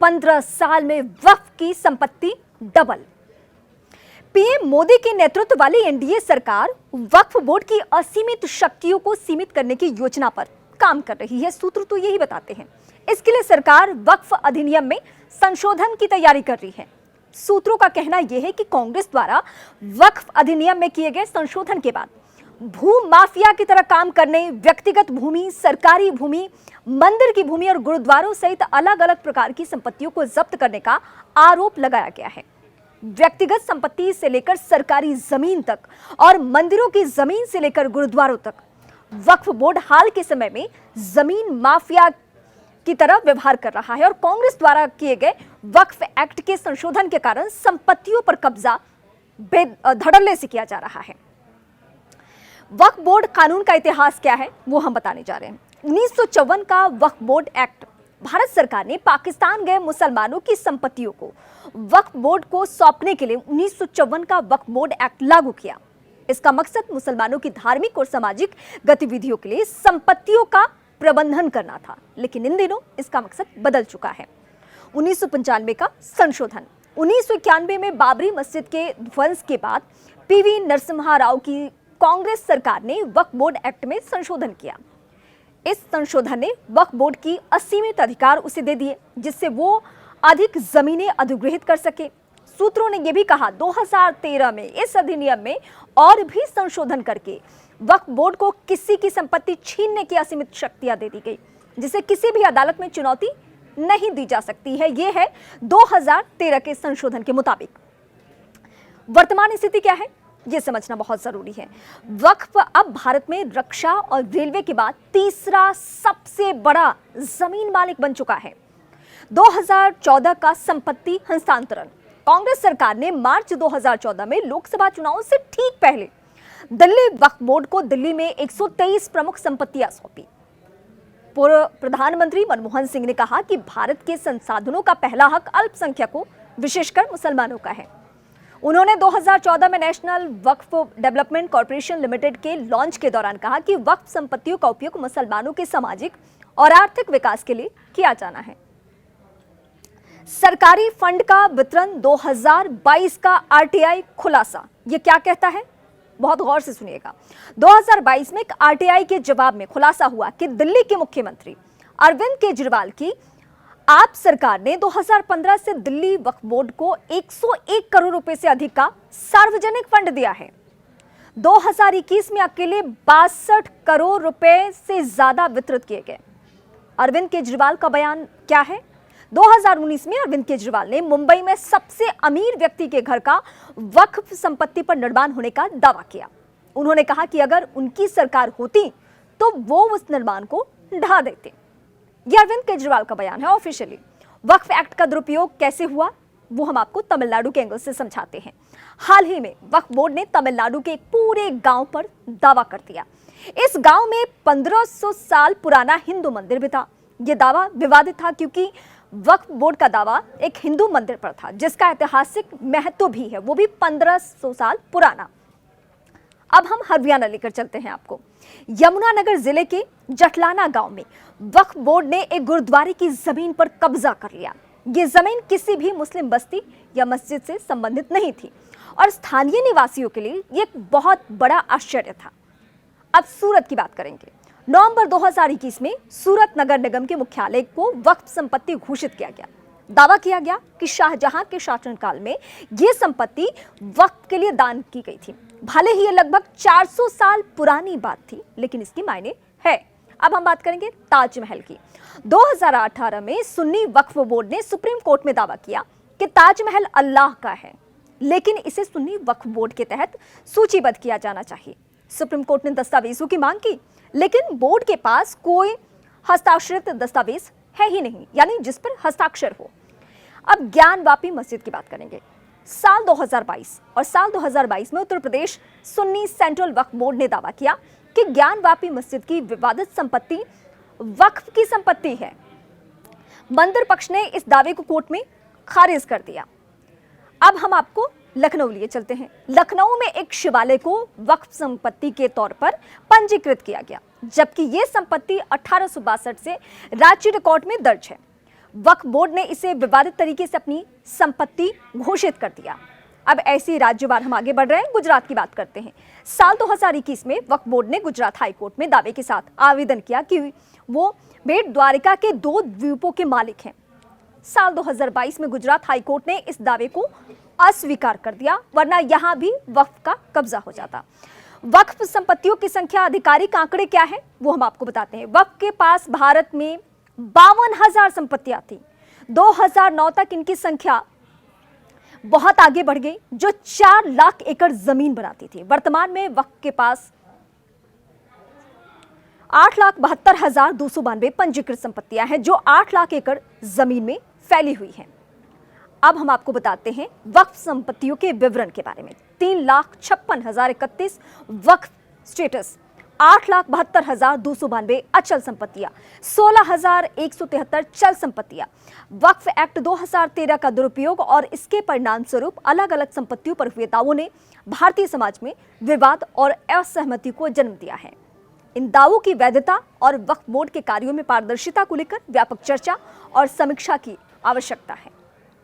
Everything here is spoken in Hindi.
15 साल में वक्फ की संपत्ति डबल। पीएम मोदी के नेतृत्व वाली एनडीए सरकार वक्फ बोर्ड की असीमित शक्तियों को सीमित करने की योजना पर काम कर रही है। सूत्र तो यही बताते हैं। इसके लिए सरकार वक्फ अधिनियम में संशोधन की तैयारी कर रही है। सूत्रों का कहना यह है कि कांग्रेस द्वारा वक्फ अधिनियम में किए गए संशोधन के बाद भू माफिया की तरह काम करने, व्यक्तिगत भूमि, सरकारी भूमि, मंदिर की भूमि और गुरुद्वारों सहित अलग अलग प्रकार की संपत्तियों को जब्त करने का आरोप लगाया गया है। व्यक्तिगत संपत्ति से लेकर सरकारी जमीन तक और मंदिरों की जमीन से लेकर गुरुद्वारों तक वक्फ बोर्ड हाल के समय में जमीन माफिया की तरह व्यवहार कर रहा है और कांग्रेस द्वारा किए गए वक्फ एक्ट के संशोधन के कारण संपत्तियों पर कब्जा धड़ल्ले से किया जा रहा है। वक्फ बोर्ड कानून का इतिहास क्या है वो हम बताने जा रहे हैं। 1954 का वक्फ बोर्ड एक्ट भारत सरकार ने पाकिस्तान गए मुसलमानों की संपत्तियों को वक्फ बोर्ड को सौंपने के लिए 1954 का वक्फ बोर्ड एक्ट लागू किया। इसका मकसद मुसलमानों की धार्मिक और सामाजिक गतिविधियों के लिए संपत्तियों का प्रबंधन करना था, लेकिन इन दिनों इसका मकसद बदल चुका है। 1995 का संशोधन। 1991 में बाबरी मस्जिद के ध्वंस के बाद पीवी नरसिम्हा राव की कांग्रेस सरकार ने वक्फ बोर्ड एक्ट में संशोधन किया। इस संशोधन ने वक्फ बोर्ड की असीमित अधिकार उसे दे दिए, जिससे वो अधिक जमीनें अधिग्रहित कर सके। सूत्रों ने यह भी कहा 2013 में इस अधिनियम में और भी संशोधन करके वक्फ बोर्ड को किसी की संपत्ति छीनने की असीमित शक्तियां दे दी गई, जिसे किसी भी अदालत में चुनौती नहीं दी जा सकती है। यह है 2013 के संशोधन के मुताबिक। वर्तमान स्थिति क्या है यह समझना बहुत जरूरी है। वक्फ अब भारत में रक्षा और रेलवे के बाद तीसरा सबसे बड़ा जमीन मालिक बन चुका है। 2014 का संपत्ति हस्तांतरण। कांग्रेस सरकार ने मार्च 2014 में लोकसभा चुनाव से ठीक पहले दिल्ली वक्फ बोर्ड को दिल्ली में 123 प्रमुख संपत्तियां सौंपी। पूर्व प्रधानमंत्री मनमोहन सिंह ने कहा कि भारत के संसाधनों का पहला हक अल्पसंख्यकों विशेषकर मुसलमानों का है। उन्होंने 2014 में नेशनल वक्फ डेवलपमेंट कॉर्पोरेशन लिमिटेड के लॉन्च के दौरान कहा कि वक्फ संपत्तियों का उपयोग मुसलमानों के सामाजिक और आर्थिक विकास के लिए किया जाना है। सरकारी फंड का वितरण 2022 का आरटीआई खुलासा। यह क्या कहता है, बहुत गौर से सुनिएगा। 2022 में एक आरटीआई के जवाब में खुलासा हुआ कि दिल्ली के मुख्यमंत्री अरविंद केजरीवाल की आप सरकार ने 2015 से दिल्ली वक्फ बोर्ड को 101 करोड़ रुपए से अधिक का सार्वजनिक फंड दिया है। 2021 में अकेले 62 करोड़ रुपए से ज्यादा वितरित किए गए। अरविंद केजरीवाल का बयान क्या है? 2019 में अरविंद केजरीवाल ने मुंबई में सबसे अमीर व्यक्ति के घर का वक्फ संपत्ति पर निर्माण होने का दावा किया। उन्होंने कहा कि अगर उनकी सरकार होती तो वो उस निर्माण को ढा देते। यह अरविंद केजरीवाल का बयान है ऑफिशियली। वक्फ एक्ट का दुरुपयोग कैसे हुआ वो हम आपको तमिलनाडु के एंगल से समझाते हैं। हाल ही में वक्फ बोर्ड ने तमिलनाडु के एक पूरे गांव पर दावा कर दिया। इस गांव में 1500 साल पुराना हिंदू मंदिर भी था। यह दावा विवादित था क्योंकि वक्फ बोर्ड का दावा एक हिंदू मंदिर पर था जिसका ऐतिहासिक महत्व भी है, वो भी 1500 साल पुराना। अब हम हरियाणा लेकर चलते हैं आपको। यमुनानगर जिले के जटलाना गांव में वक्फ बोर्ड ने एक गुरुद्वारे की जमीन पर कब्जा कर लिया। ये जमीन किसी भी मुस्लिम बस्ती या मस्जिद से संबंधित नहीं थी और स्थानीय निवासियों के लिए ये एक बहुत बड़ा आश्चर्य था। अब सूरत की बात करेंगे। नवंबर 2021 में सूरत नगर निगम के मुख्यालय को वक्फ संपत्ति घोषित किया गया। दावा किया गया कि शाहजहां के शासनकाल में यह संपत्ति वक्फ के लिए दान की गई थी। भले ही यह लगभग 400 साल पुरानी बात थी, लेकिन इसकी मायने है। अब हम बात करेंगे ताजमहल की। 2018 में सुन्नी वक्फ बोर्ड ने सुप्रीम कोर्ट में दावा किया कि ताजमहल अल्लाह का है, लेकिन इसे सुन्नी वक्फ बोर्ड के तहत सूचीबद्ध किया जाना चाहिए। सुप्रीम कोर्ट ने दस्तावेजों की मांग की, लेकिन बोर्ड के पास कोई हस्ताक्षरित दस्तावेज है ही नहीं, यानी जिस पर हस्ताक्षर हो। अब ज्ञानवापी मस्जिद की बात करेंगे। साल 2022 और साल 2022 में उत्तर प्रदेश सुन्नी सेंट्रल वक्फ बोर्ड ने दावा किया कि ज्ञानवापी मस्जिद की विवादित संपत्ति वक्फ की संपत्ति है। मंदिर पक्ष ने इस दावे को कोर्ट में खारिज कर दिया। अब हम आपको लखनऊ लिए चलते हैं। लखनऊ में एक शिवालय को वक्फ संपत्ति के तौर पर पंजीकृत किया गया, जबकि यह संपत्ति 1862 से राज्य रिकॉर्ड में दर्ज है। वक्फ बोर्ड ने इसे विवादित तरीके से अपनी संपत्ति घोषित कर दिया। अब ऐसे राज्यवार हम आगे बढ़ रहे हैं, गुजरात की बात करते हैं। साल 2021 में वक्फ बोर्ड ने गुजरात हाई कोर्ट में दावे के साथ आवेदन किया कि वो बेट द्वारिका के 2 द्वीपों के मालिक हैं। साल 2022 में गुजरात हाई कोर्ट ने इस दावे को अस्वीकार कर दिया, वरना यहां भी वक्फ का कब्जा हो जाता। वक्फ संपत्तियों की संख्या, आधिकारिक आंकड़े क्या है वो हम आपको बताते हैं। वक्फ के पास भारत में 52,000 संपत्तियां थी। 2009 तक इनकी संख्या बहुत आगे बढ़ गई, जो 4 लाख एकड़ जमीन बनाती थी। वर्तमान में वक्फ के पास 8,72,292 पंजीकृत संपत्तियां हैं, जो 8 लाख एकड़ जमीन में फैली हुई हैं। अब हम आपको बताते हैं वक्फ संपत्तियों के विवरण के बारे में। 3,56,031 वक्फ स्टेटस, 8,72,292 अचल संपत्तियां, 16,173 चल संपत्तियां। वक्फ एक्ट 2013 का दुरुपयोग और इसके परिणाम स्वरूप अलग अलग संपत्तियों पर हुए दावों ने भारतीय समाज में विवाद और असहमति को जन्म दिया है। इन दावों की वैधता और वक्फ बोर्ड के कार्यों में पारदर्शिता को लेकर व्यापक चर्चा और समीक्षा की आवश्यकता है।